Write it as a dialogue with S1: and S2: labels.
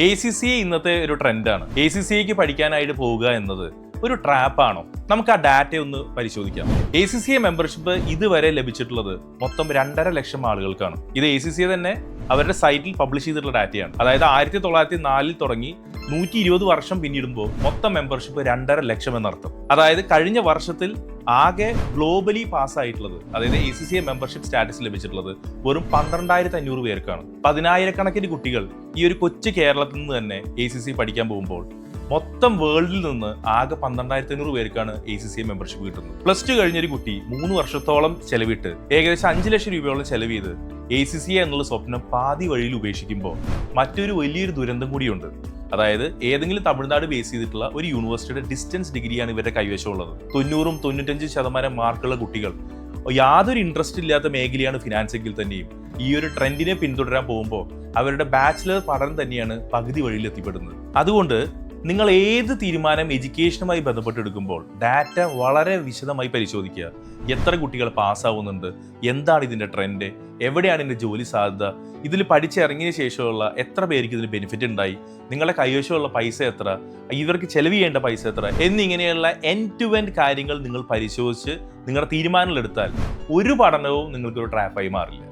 S1: ACCA ഇന്നത്തെ ഒരു ട്രെൻഡാണ്. ACCAക്ക് പഠിക്കാനായിട്ട് പോവുക എന്നത് ഒരു ട്രാപ്പാണോ? നമുക്ക് ആ ഡാറ്റ ഒന്ന് പരിശോധിക്കാം. ACCA മെമ്പർഷിപ്പ് ഇതുവരെ ലഭിച്ചിട്ടുള്ളത് മൊത്തം 2.5 ലക്ഷം ആളുകൾക്കാണ്. ഇത് ACCA തന്നെ അവരുടെ സൈറ്റിൽ പബ്ലിഷ് ചെയ്തിട്ടുള്ള ഡാറ്റയാണ്. അതായത് 1904 തുടങ്ങി 120 വർഷം പിന്നിടുമ്പോൾ മൊത്തം മെമ്പർഷിപ്പ് 2.5 ലക്ഷം എന്നർത്ഥം. അതായത് കഴിഞ്ഞ വർഷത്തിൽ ആകെ ഗ്ലോബലി പാസ്സായിട്ടുള്ളത്, അതായത് ACCA മെമ്പർഷിപ്പ് സ്റ്റാറ്റസ് ലഭിച്ചിട്ടുള്ളത് വെറും 12,500 പേർക്കാണ്. 10,000കണക്കിന് കുട്ടികൾ ഈ ഒരു കൊച്ചു കേരളത്തിൽ നിന്ന് തന്നെ ACCA പഠിക്കാൻ പോകുമ്പോൾ മൊത്തം വേൾഡിൽ നിന്ന് ആകെ 12,500 പേർക്കാണ് ACCA മെമ്പർഷിപ്പ് കിട്ടുന്നത്. +2 കഴിഞ്ഞൊരു കുട്ടി 3 വർഷത്തോളം ചെലവിട്ട് ഏകദേശം 5 ലക്ഷം രൂപയോളം ചെലവ് ചെയ്ത് ACCA എന്നുള്ള സ്വപ്നം പാതി വഴിയിൽ ഉപേക്ഷിക്കുമ്പോൾ മറ്റൊരു വലിയൊരു ദുരന്തം കൂടിയുണ്ട്. അതായത് ഏതെങ്കിലും തമിഴ്നാട് ബേസ് ചെയ്തിട്ടുള്ള ഒരു യൂണിവേഴ്സിറ്റിയുടെ ഡിസ്റ്റൻസ് ഡിഗ്രിയാണ് ഇവരുടെ കൈവശമുള്ളത്. 90-95% മാർക്കുള്ള കുട്ടികൾ യാതൊരു ഇൻട്രസ്റ്റ് ഇല്ലാത്ത മേഖലയാണ് ഫിനാൻസ് എങ്കിൽ തന്നെയും ഈ ഒരു ട്രെൻഡിനെ പിന്തുടരാൻ പോകുമ്പോൾ അവരുടെ ബാച്ചിലർ പഠനം തന്നെയാണ് പകുതി വഴിയിൽ എത്തിപ്പെടുന്നത്. അതുകൊണ്ട് നിങ്ങൾ ഏത് തീരുമാനം എഡ്യൂക്കേഷനുമായി ബന്ധപ്പെട്ടെടുക്കുമ്പോൾ ഡാറ്റ വളരെ വിശദമായി പരിശോധിക്കുക. എത്ര കുട്ടികൾ പാസ്സാവുന്നുണ്ട്, എന്താണ് ഇതിൻ്റെ ട്രെൻഡ്, എവിടെയാണ് ഇതിൻ്റെ ജോലി സാധ്യത, ഇതിൽ പഠിച്ചിറങ്ങിയ ശേഷമുള്ള എത്ര പേർക്ക് ഇതിന് ബെനിഫിറ്റ് ഉണ്ടായി, നിങ്ങളുടെ കൈവശമുള്ള പൈസ എത്ര, ഇവർക്ക് ചെലവ് ചെയ്യേണ്ട പൈസ എത്ര എന്നിങ്ങനെയുള്ള എൻഡ് ടു എൻഡ് കാര്യങ്ങൾ നിങ്ങൾ പരിശോധിച്ച് നിങ്ങളുടെ തീരുമാനങ്ങൾ എടുത്താൽ ഒരു പഠനവും നിങ്ങൾക്കൊരു ട്രാപ്പായി മാറില്ല.